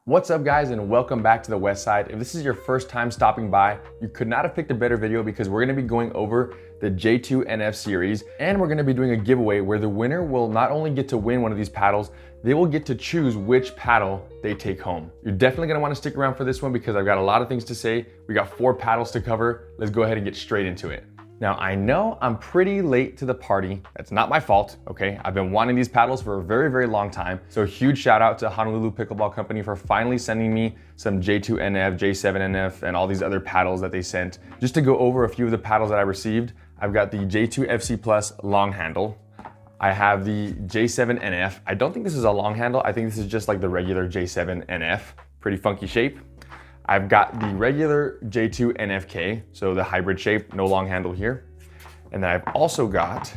What's up guys, and welcome back to the West Side. If this is your first time stopping by, you could not have picked a better video because we're gonna be going over the J2NF series, and we're gonna be doing a giveaway where the winner will not only get to win one of these paddles, they will get to choose which paddle they take home. You're definitely gonna wanna stick around for this one because I've got a lot of things to say. We got 4 paddles to cover. Let's go ahead and get straight into it. Now, I know I'm pretty late to the party. That's not my fault, okay? I've been wanting these paddles for a very, very long time. So huge shout out to Honolulu Pickleball Company for finally sending me some J2NF, J7NF, and all these other paddles that they sent. Just to go over a few of the paddles that I received, I've got the J2FC Plus long handle. I have the J7NF. I don't think this is a long handle. I think this is just like the regular J7NF. Pretty funky shape. I've got the regular J2NFK, so the hybrid shape, no long handle here. And then I've also got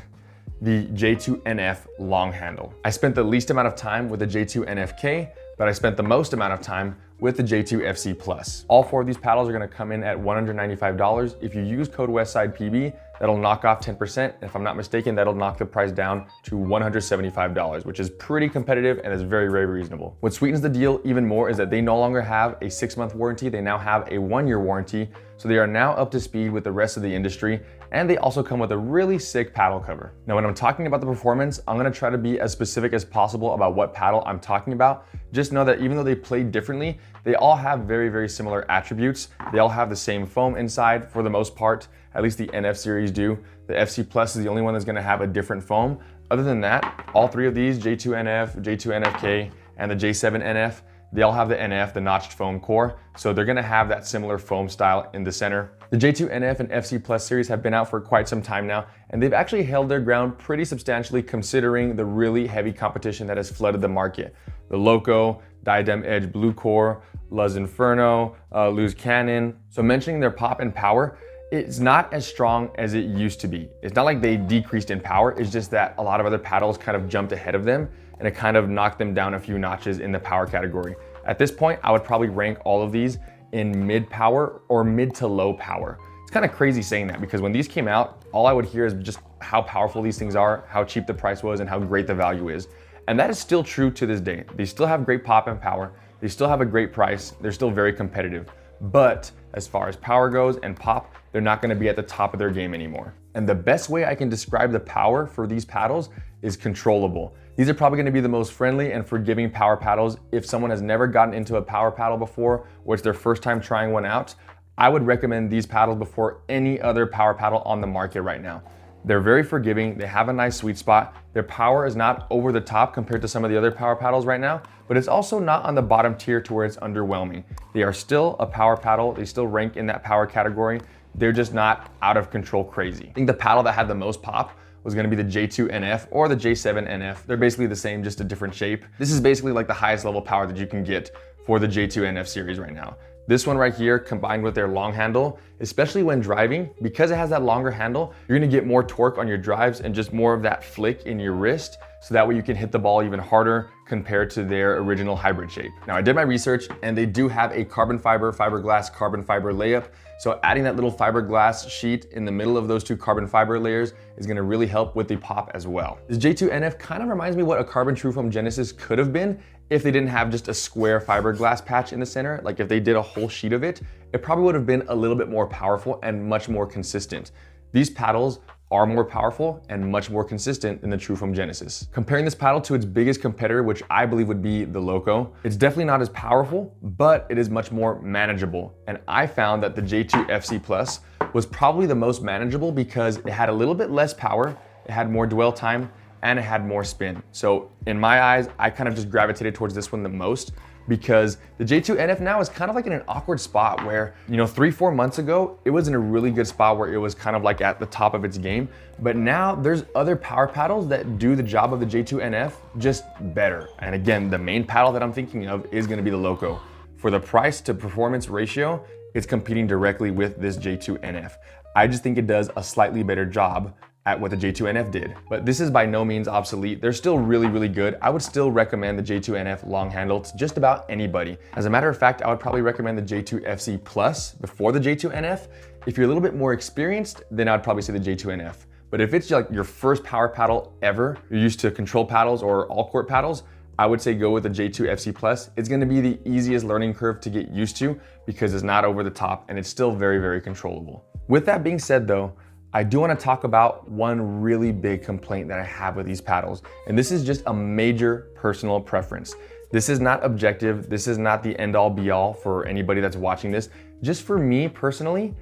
the J2NF long handle. I spent the least amount of time with the J2NFK, but I spent the most amount of time with the J2FC Plus. All 4 of these paddles are gonna come in at $195. If you use code WestsidePB, that'll knock off 10%. If I'm not mistaken, that'll knock the price down to $175, which is pretty competitive and is very, very reasonable. What sweetens the deal even more is that they no longer have a 6-month warranty, they now have a 1-year warranty. So they are now up to speed with the rest of the industry, and they also come with a really sick paddle cover. Now, when I'm talking about the performance, I'm gonna try to be as specific as possible about what paddle I'm talking about. Just know that even though they play differently, they all have very, very similar attributes. They all have the same foam inside for the most part, at least the NF series do. The FC Plus is the only one that's gonna have a different foam. Other than that, all 3 of these, J2NF, J2NFK, and the J7NF, they all have the NF, the notched foam core, so they're gonna have that similar foam style in the center. The J2NF and FC Plus series have been out for quite some time now, and they've actually held their ground pretty substantially considering the really heavy competition that has flooded the market. The Loco, Diadem Edge Blue Core, Luz Inferno, Luz Cannon. So mentioning their pop and power, it's not as strong as it used to be. It's not like they decreased in power, it's just that a lot of other paddles kind of jumped ahead of them and it kind of knocked them down a few notches in the power category. At this point, I would probably rank all of these in mid power or mid to low power. It's kind of crazy saying that because when these came out, all I would hear is just how powerful these things are, how cheap the price was, and how great the value is. And that is still true to this day. They still have great pop and power. They still have a great price. They're still very competitive. But as far as power goes and pop, they're not gonna be at the top of their game anymore. And the best way I can describe the power for these paddles is controllable. These are probably gonna be the most friendly and forgiving power paddles. If someone has never gotten into a power paddle before, or it's their first time trying one out, I would recommend these paddles before any other power paddle on the market right now. They're very forgiving, they have a nice sweet spot. Their power is not over the top compared to some of the other power paddles right now, but it's also not on the bottom tier to where it's underwhelming. They are still a power paddle, they still rank in that power category. They're just not out of control crazy. I think the paddle that had the most pop was gonna be the J2NF or the J7NF. They're basically the same, just a different shape. This is basically like the highest level power that you can get for the J2NF series right now. This one right here, combined with their long handle, especially when driving, because it has that longer handle, you're gonna get more torque on your drives and just more of that flick in your wrist, so that way you can hit the ball even harder compared to their original hybrid shape. Now, I did my research and they do have a carbon fiber, fiberglass, carbon fiber layup. So adding that little fiberglass sheet in the middle of those 2 carbon fiber layers is gonna really help with the pop as well. This J2NF kind of reminds me what a carbon true foam Genesis could have been if they didn't have just a square fiberglass patch in the center. Like if they did a whole sheet of it, it probably would have been a little bit more powerful and much more consistent. These paddles are more powerful and much more consistent than the True Foam Genesis. Comparing this paddle to its biggest competitor, which I believe would be the Loco, it's definitely not as powerful, but it is much more manageable. And I found that the J2FC Plus was probably the most manageable because it had a little bit less power, it had more dwell time, and it had more spin. So in my eyes, I kind of just gravitated towards this one the most because the J2NF now is kind of like in an awkward spot where, 3-4 months ago, it was in a really good spot where it was kind of like at the top of its game. But now there's other power paddles that do the job of the J2NF just better. And again, the main paddle that I'm thinking of is gonna be the Loco. For the price to performance ratio, it's competing directly with this J2NF. I just think it does a slightly better job at what the J2NF did. But this is by no means obsolete. They're still really, really good. I would still recommend the J2NF long handle to just about anybody. As a matter of fact, I would probably recommend the J2FC Plus before the J2NF. If you're a little bit more experienced, then I'd probably say the J2NF. But if it's like your first power paddle ever, you're used to control paddles or all court paddles, I would say go with the J2FC Plus. It's gonna be the easiest learning curve to get used to because it's not over the top and it's still very, very controllable. With that being said though, I do wanna talk about one really big complaint that I have with these paddles. And this is just a major personal preference. This is not objective. This is not the end all be all for anybody that's watching this. Just for me personally,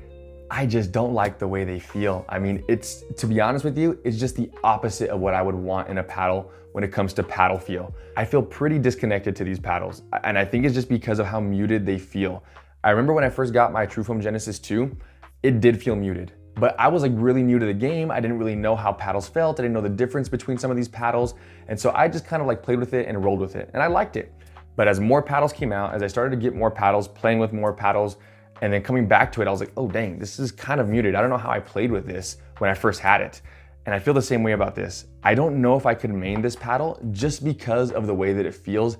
I just don't like the way they feel. I mean, to be honest with you, it's just the opposite of what I would want in a paddle when it comes to paddle feel. I feel pretty disconnected to these paddles, and I think it's just because of how muted they feel. I remember when I first got my TrueFoam Genesis 2, it did feel muted, but I was like really new to the game. I didn't really know how paddles felt. I didn't know the difference between some of these paddles. And so I just kind of like played with it and rolled with it, and I liked it. But as more paddles came out, as I started to get more paddles, playing with more paddles, and then coming back to it, I was like, oh dang, this is kind of muted. I don't know how I played with this when I first had it. And I feel the same way about this. I don't know if I could main this paddle just because of the way that it feels.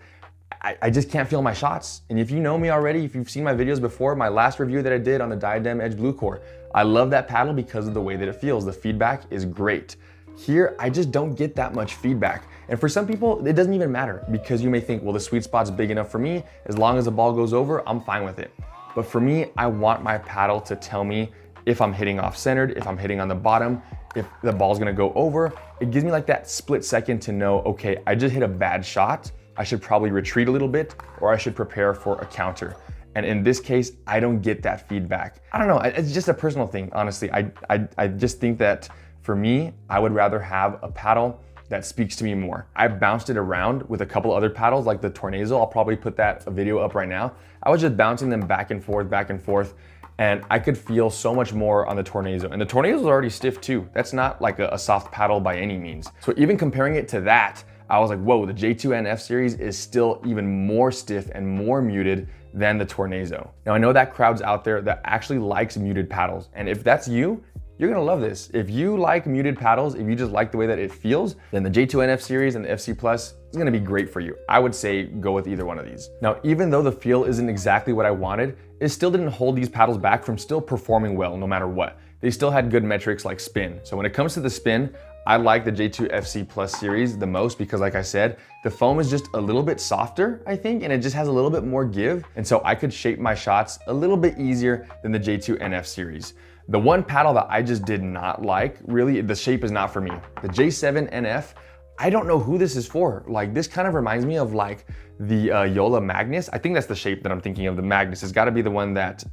I just can't feel my shots. And if you know me already, if you've seen my videos before, my last review that I did on the Diadem Edge Blue Core, I love that paddle because of the way that it feels. The feedback is great. Here, I just don't get that much feedback. And for some people, it doesn't even matter because you may think, well, the sweet spot's big enough for me. As long as the ball goes over, I'm fine with it. But for me, I want my paddle to tell me if I'm hitting off-centered, if I'm hitting on the bottom, if the ball's gonna go over. It gives me like that split second to know, okay, I just hit a bad shot. I should probably retreat a little bit, or I should prepare for a counter. And in this case, I don't get that feedback. I don't know, it's just a personal thing, honestly. I just think that for me, I would rather have a paddle that speaks to me more. I bounced it around with a couple other paddles like the Tornado. I'll probably put that video up right now. I was just bouncing them back and forth, and I could feel so much more on the Tornado. And the Tornado is already stiff too. That's not like a soft paddle by any means. So even comparing it to that, I was like, whoa, the J2NF series is still even more stiff and more muted than the Tornado. Now I know that crowd's out there that actually likes muted paddles. And if that's you, you're gonna love this. If you like muted paddles, if you just like the way that it feels, then the J2NF series and the FC Plus is gonna be great for you. I would say go with either one of these. Now, even though the feel isn't exactly what I wanted, it still didn't hold these paddles back from still performing well no matter what. They still had good metrics like spin. So when it comes to the spin, I like the J2FC Plus series the most because like I said, the foam is just a little bit softer, I think, and it just has a little bit more give. And so I could shape my shots a little bit easier than the J2NF series. The one paddle that I just did not like, really, the shape is not for me. The J7NF, I don't know who this is for. Like, this kind of reminds me of like the Yola Magnus. I think that's the shape that I'm thinking of, the Magnus. It's gotta be the one that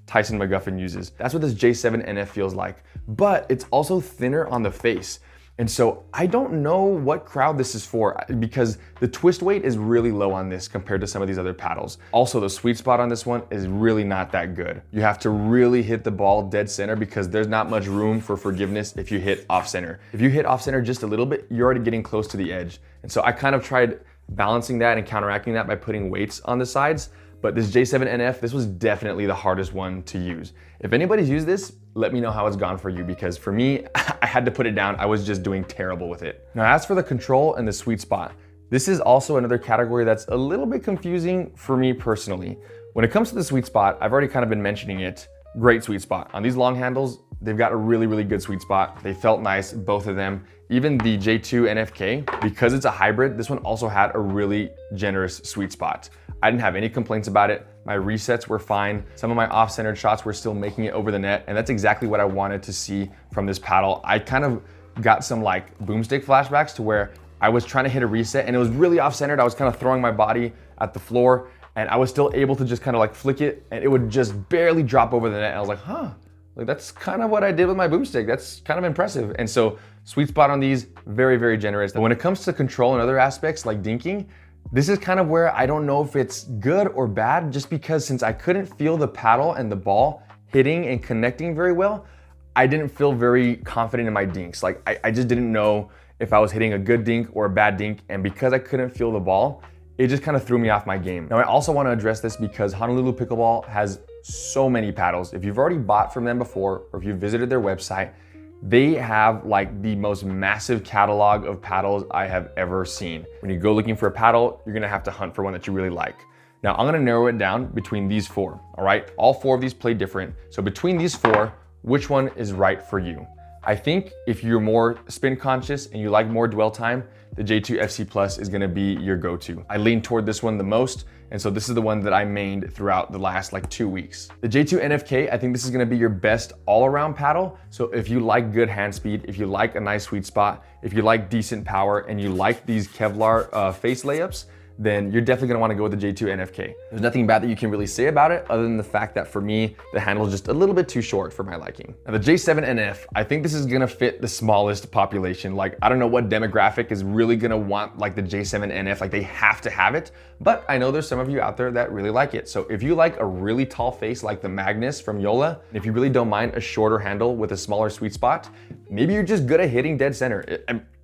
Tyson McGuffin uses. That's what this J7NF feels like, but it's also thinner on the face. And so I don't know what crowd this is for because the twist weight is really low on this compared to some of these other paddles. Also, the sweet spot on this one is really not that good. You have to really hit the ball dead center because there's not much room for forgiveness if you hit off center. If you hit off center just a little bit, you're already getting close to the edge. And so I kind of tried balancing that and counteracting that by putting weights on the sides. But this J7NF, this was definitely the hardest one to use. If anybody's used this, let me know how it's gone for you because for me, I had to put it down. I was just doing terrible with it. Now, as for the control and the sweet spot, this is also another category that's a little bit confusing for me personally. When it comes to the sweet spot, I've already kind of been mentioning it. Great sweet spot. On these long handles, they've got a really, really good sweet spot. They felt nice, both of them. Even the J2NFK, because it's a hybrid, this one also had a really generous sweet spot. I didn't have any complaints about it. My resets were fine. Some of my off-centered shots were still making it over the net, and that's exactly what I wanted to see from this paddle. I kind of got some like boomstick flashbacks to where I was trying to hit a reset and it was really off-centered. I was kind of throwing my body at the floor and I was still able to just kind of like flick it and it would just barely drop over the net. And I was like, huh, like that's kind of what I did with my boomstick. That's kind of impressive. And so sweet spot on these, very, very generous. And when it comes to control and other aspects like dinking, this is kind of where I don't know if it's good or bad, just because since I couldn't feel the paddle and the ball hitting and connecting very well, I didn't feel very confident in my dinks. Like I just didn't know if I was hitting a good dink or a bad dink. And because I couldn't feel the ball, it just kind of threw me off my game. Now I also want to address this because Honolulu Pickleball has so many paddles. If you've already bought from them before, or if you visited their website, they have like the most massive catalog of paddles I have ever seen. When you go looking for a paddle, you're gonna have to hunt for one that you really like. Now I'm gonna narrow it down between these four, all right? All four of these play different. So between these four, which one is right for you? I think if you're more spin conscious and you like more dwell time, the J2FC Plus is gonna be your go-to. I lean toward this one the most, and so this is the one that I mained throughout the last like 2 weeks. The J2NFK, I think this is gonna be your best all-around paddle. So if you like good hand speed, if you like a nice sweet spot, if you like decent power, and you like these Kevlar face layups, then you're definitely gonna wanna go with the J2NFK. There's nothing bad that you can really say about it other than the fact that for me, the handle is just a little bit too short for my liking. Now the J7NF, I think this is gonna fit the smallest population. Like, I don't know what demographic is really gonna want like the J7NF, like they have to have it, but I know there's some of you out there that really like it. So if you like a really tall face like the Magnus from Yola, and if you really don't mind a shorter handle with a smaller sweet spot, maybe you're just good at hitting dead center.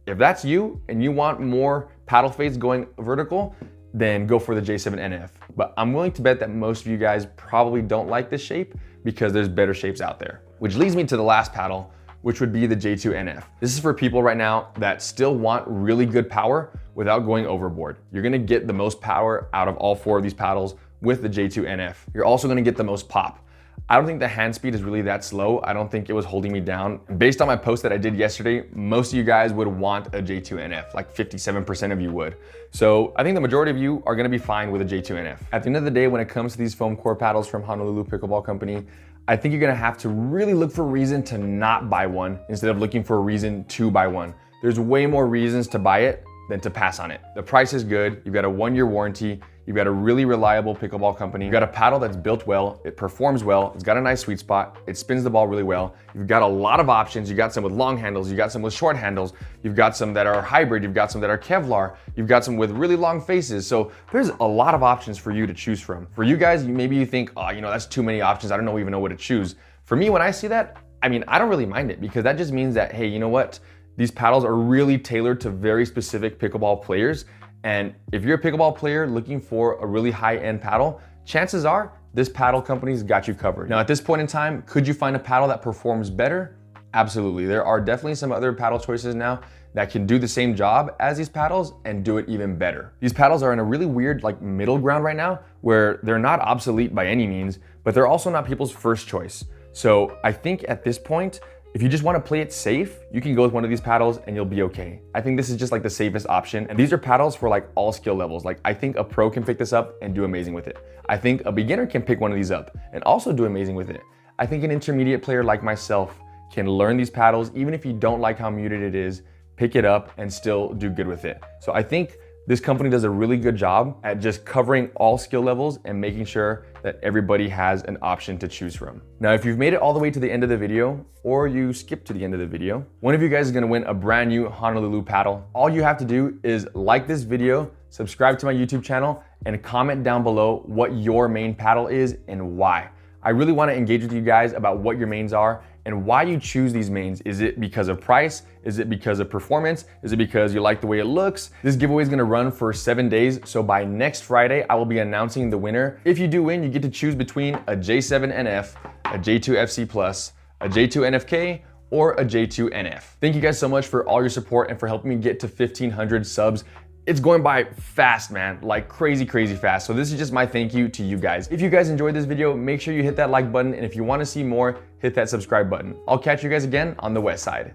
If that's you and you want more paddle fades going vertical, then go for the J7NF. But I'm willing to bet that most of you guys probably don't like this shape because there's better shapes out there. Which leads me to the last paddle, which would be the J2NF. This is for people right now that still want really good power without going overboard. You're gonna get the most power out of all 4 of these paddles with the J2NF. You're also gonna get the most pop. I don't think the hand speed is really that slow. I don't think it was holding me down. Based on my post that I did yesterday, most of you guys would want a J2NF, like 57% of you would. So I think the majority of you are gonna be fine with a J2NF. At the end of the day, when it comes to these foam core paddles from Honolulu Pickleball Company, I think you're gonna have to really look for a reason to not buy one instead of looking for a reason to buy one. There's way more reasons to buy it than to pass on it. The price is good, you've got a 1-year warranty, you've got a really reliable pickleball company, you've got a paddle that's built well, it performs well, it's got a nice sweet spot, it spins the ball really well, you've got a lot of options, you got some with long handles, you got some with short handles, you've got some that are hybrid, you've got some that are Kevlar, you've got some with really long faces, so there's a lot of options for you to choose from. For you guys, maybe you think, oh, you know, that's too many options, I don't even know what to choose. For me, when I see that, I mean, I don't really mind it because that just means that, hey, you know what? These paddles are really tailored to very specific pickleball players. And if you're a pickleball player looking for a really high-end paddle, chances are this paddle company's got you covered. Now, at this point in time, could you find a paddle that performs better? Absolutely. There are definitely some other paddle choices now that can do the same job as these paddles and do it even better. These paddles are in a really weird like middle ground right now where they're not obsolete by any means, but they're also not people's first choice. So I think at this point, if you just want to play it safe, you can go with one of these paddles and you'll be okay. I think this is just like the safest option. And these are paddles for like all skill levels. Like I think a pro can pick this up and do amazing with it. I think a beginner can pick one of these up and also do amazing with it. I think an intermediate player like myself can learn these paddles, even if you don't like how muted it is, pick it up and still do good with it. So I think this company does a really good job at just covering all skill levels and making sure that everybody has an option to choose from. Now, if you've made it all the way to the end of the video, or you skip to the end of the video, one of you guys is gonna win a brand new Honolulu paddle. All you have to do is like this video, subscribe to my YouTube channel, and comment down below what your main paddle is and why. I really wanna engage with you guys about what your mains are and why you choose these mains. Is it because of price? Is it because of performance? Is it because you like the way it looks? This giveaway is gonna run for 7 days, so by next Friday, I will be announcing the winner. If you do win, you get to choose between a J7NF, a J2FC Plus, a J2NFK, or a J2NF. Thank you guys so much for all your support and for helping me get to 1,500 subs. It's going by fast, man, like crazy fast. So this is just my thank you to you guys. If you guys enjoyed this video, make sure you hit that like button. And if you wanna see more, hit that subscribe button. I'll catch you guys again on the west side.